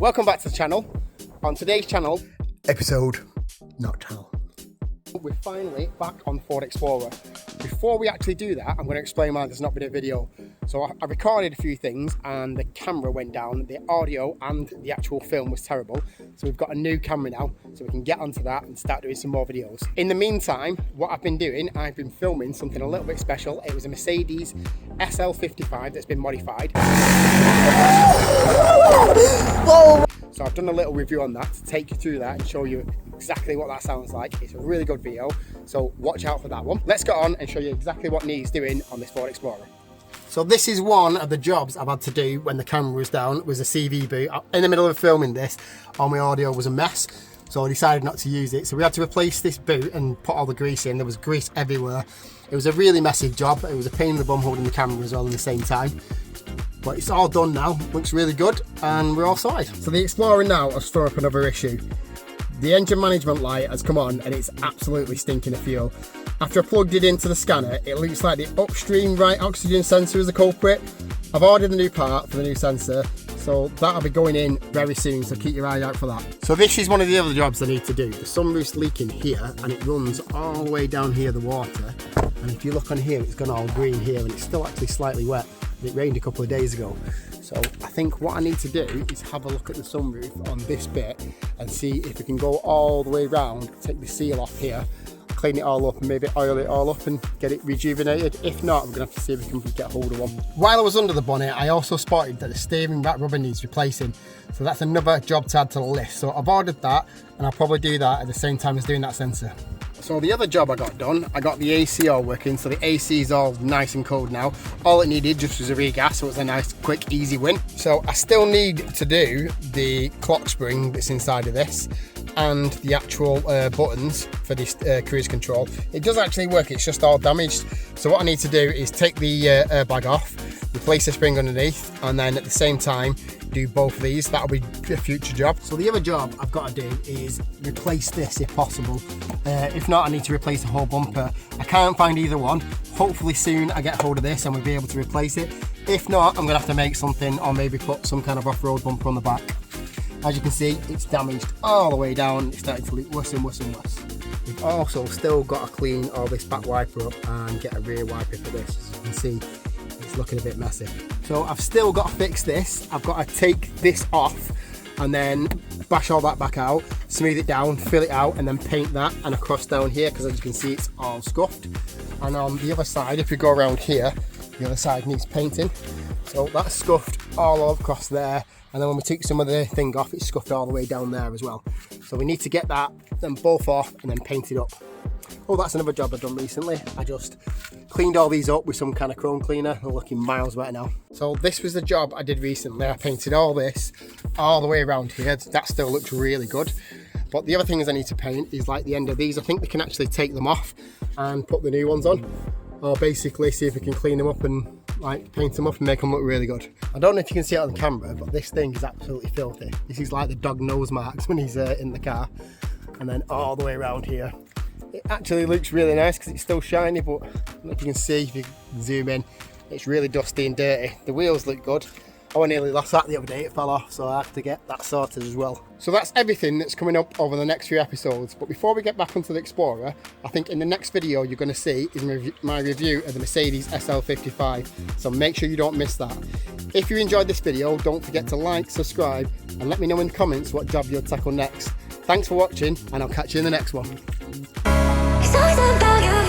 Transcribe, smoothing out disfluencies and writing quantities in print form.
Welcome back to the channel. On today's channel, Episode not channel. we're finally back on Ford Explorer. Before we actually do that, I'm going to explain why there's not been a video. So I recorded a few things and the camera went down, the audio and the actual film was terrible. So we've got a new camera now, so we can get onto that and start doing some more videos. In the meantime, what I've been doing, I've been filming something a little bit special. It was a Mercedes SL55 that's been modified. So I've done a little review on that to take you through that and show you exactly what that sounds like. It's a really good video, so watch out for that one. Let's get on and show you exactly what needs doing on this Ford Explorer. So this is one of the jobs I've had to do when the camera was down, was a CV boot. In the middle of filming this, all my audio was a mess, so I decided not to use it. So we had to replace this boot and put all the grease in. There was grease everywhere. It was a really messy job. It was a pain in the bum holding the camera as well at the same time. But it's all done now, looks really good, and we're all sorted. So the Explorer now has thrown up another issue. The engine management light has come on and it's absolutely stinking of fuel. After I plugged it into the scanner, it looks like the upstream right oxygen sensor is the culprit. I've ordered the new part for the new sensor, so that'll be going in very soon, so keep your eye out for that. So this is one of the other jobs I need to do. The sunroof's leaking here and it runs all the way down here, the water. And if you look on here, it's gone all green here and it's still actually slightly wet. It rained a couple of days ago. So I think what I need to do is have a look at the sunroof on this bit and see if we can go all the way around, take the seal off here, clean it all up and maybe oil it all up and get it rejuvenated. If not, I'm gonna have to see if we can get hold of one. While I was under the bonnet, I also spotted that the steering rack rubber needs replacing. So that's another job to add to the list. So I've ordered that and I'll probably do that at the same time as doing that sensor. So the other job I got done, I got the AC all working, so the AC is all nice and cold now. All it needed just was a regas, so it was a nice, quick, easy win. So I still need to do the clock spring that's inside of this and the actual buttons for this cruise control. It does actually work, it's just all damaged. So what I need to do is take the airbag off, replace the spring underneath, and then at the same time do both of these. That'll be a future job. So the other job I've got to do is replace this if possible. If not, I need to replace the whole bumper. I can't find either one. Hopefully soon I get hold of this and we'll be able to replace it. If not, I'm gonna have to make something or maybe put some kind of off-road bumper on the back. As you can see, it's damaged all the way down. It's starting to leak worse and worse and worse. We've also still got to clean all this back wiper up and get a rear wiper for this. As you can see, it's looking a bit messy. So I've still got to fix this. I've got to take this off and then bash all that back out, smooth it down, fill it out, and then paint that and across down here, because as you can see, it's all scuffed. And on the other side, if we go around here, the other side needs painting. So that's scuffed all across there. And then when we took some of the thing off, it's scuffed all the way down there as well. So we need to get that, then both off and then paint it up. Oh, that's another job I've done recently. I just cleaned all these up with some kind of chrome cleaner. They're looking miles better now. So this was the job I did recently. I painted all this all the way around here. That still looks really good. But the other things I need to paint is like the end of these. I think we can actually take them off and put the new ones on. Or basically see if we can clean them up and like paint them up and make them look really good. I don't know if you can see it on the camera, but this thing is absolutely filthy. This is like the dog nose marks when he's in the car. And then all the way around here. It actually looks really nice because it's still shiny, but like you can see if you zoom in, it's really dusty and dirty. The wheels look good. I nearly lost that the other day, it fell off, so I have to get that sorted as well. So that's everything that's coming up over the next few episodes. But before we get back onto the Explorer, I think in the next video you're going to see is my review of the Mercedes SL55. So make sure you don't miss that. If you enjoyed this video, don't forget to like, subscribe, and let me know in the comments what job you'll tackle next. Thanks for watching, and I'll catch you in the next one. It's always about you.